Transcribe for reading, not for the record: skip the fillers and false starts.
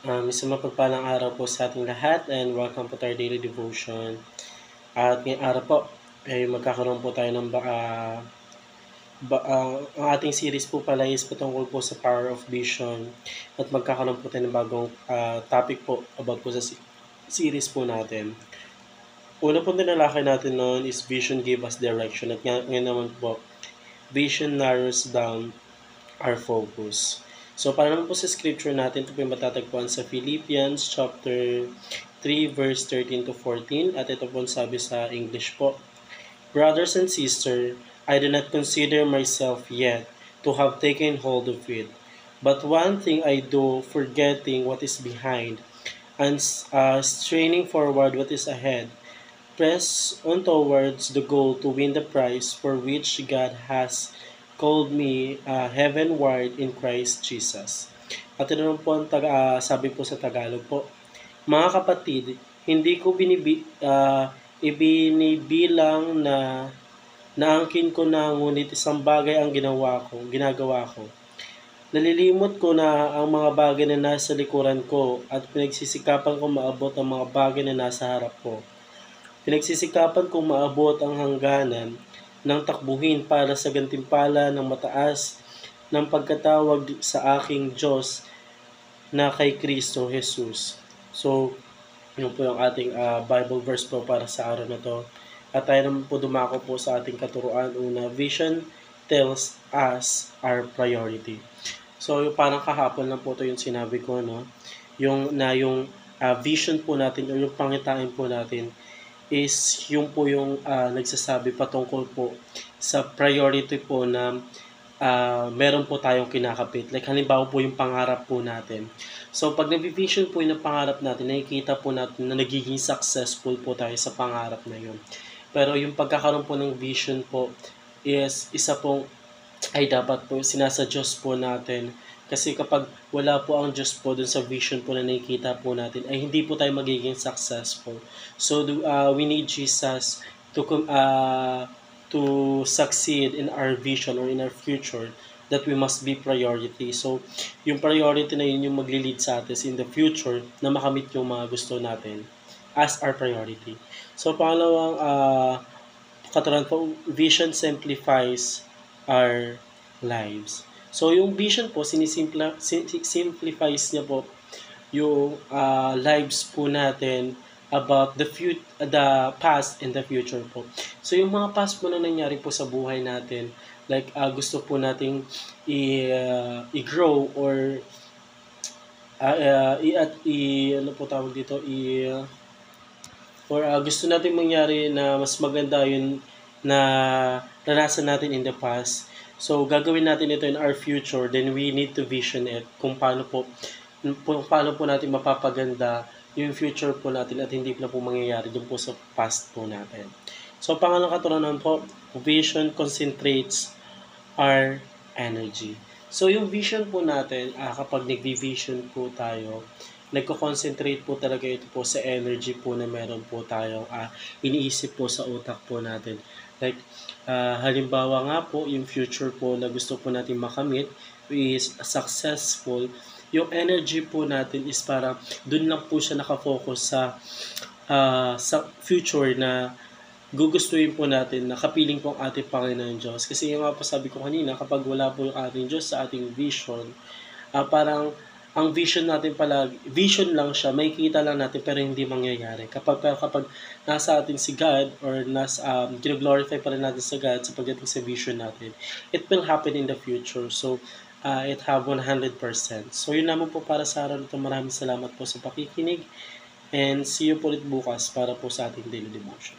Isang mapagpalang araw po sa ating lahat and welcome po to our daily devotion. At ngayong araw po ay magkakaroon po tayo ng ang ating series po pala is patungkol po sa Power of Vision at magkakaroon po tayo ng bagong topic po about po sa series po natin. Una po tinalakay natin noon is Vision give us direction at ngayon naman po, Vision narrows down our focus. So, para naman po sa scripture natin, ito po yung matatagpuan sa Philippians chapter 3 verse 13 to 14 at ito po sabi sa English po. Brothers and sisters, I do not consider myself yet to have taken hold of it. But one thing I do, forgetting what is behind and straining forward what is ahead, press on towards the goal to win the prize for which God has called me heavenward in Christ Jesus. At ito po ang sabi po sa Tagalog po. Mga kapatid, hindi ko ibinibilang na naangkin ko na ngunit isang bagay ang ginagawa ko. Nalilimot ko na ang mga bagay na nasa likuran ko at pinagsisikapan ko maabot ang mga bagay na nasa harap ko. Pinagsisikapan kong maabot ang hangganan ng takbuhin para sa gantimpala ng mataas ng pagkatawag sa aking Diyos na kay Kristo Jesus. So, yun po yung ating Bible verse po para sa araw na to. At tayo naman po dumako po sa ating katuruan. Una, vision tells us our priority. So, yung parang kahapon lang po to yung sinabi ko, no? Yung vision po natin o yung pangitain po natin is yung po yung nagsasabi patungkol po sa priority po na meron po tayong kinakapit. Like halimbawa po yung pangarap po natin. So pag nag-vision po yung pangarap natin, nakikita po natin na nagiging successful po tayo sa pangarap na yun. Pero yung pagkakaroon po ng vision po is isa pong ay dapat po sinasadyos po natin. Kasi kapag wala po ang Diyos po dun sa vision po na nakikita po natin, ay hindi po tayo magiging successful. So we need Jesus to succeed in our vision or in our future, that we must be priority. So, yung priority na yun yung magli-lead sa atin in the future na makamit yung mga gusto natin as our priority. So, pangalawang katuruan po, vision simplifies our lives. So, yung vision po, simplifies niya po yung lives po natin about the past and the future po. So, yung mga past po na nangyari po sa buhay natin, like gusto po nating i-grow or ano po tawag dito, gusto natin mangyari na mas maganda yun na naranasan natin in the past. So, gagawin natin ito in our future, then we need to vision it kung paano po natin mapapaganda yung future po natin at hindi na po mangyayari dun po sa past po natin. So, pangalang katuruan po, vision concentrates our energy. So, yung vision po natin, kapag nag-vision po tayo, nagko-concentrate po talaga ito po sa energy po na meron po tayo iniisip po sa utak po natin. Like, halimbawa nga po, yung future po na gusto po natin makamit is successful, yung energy po natin is para dun lang po siya nakafocus sa future na gugustuhin po natin na kapiling po ang ating Panginoon Diyos. Kasi yung nga po sabi ko kanina, kapag wala po yung ating Diyos sa ating vision, parang ang vision natin pala, vision lang siya, may kita lang natin pero hindi mangyayari. Kapag nasa atin si God or gino-glorify pa rin natin sa God sa pagdating sa vision natin, it will happen in the future. So, it have 100%. So, yun naman po para sa araw nito. Maraming salamat po sa pakikinig and see you po ulit bukas para po sa ating daily devotion.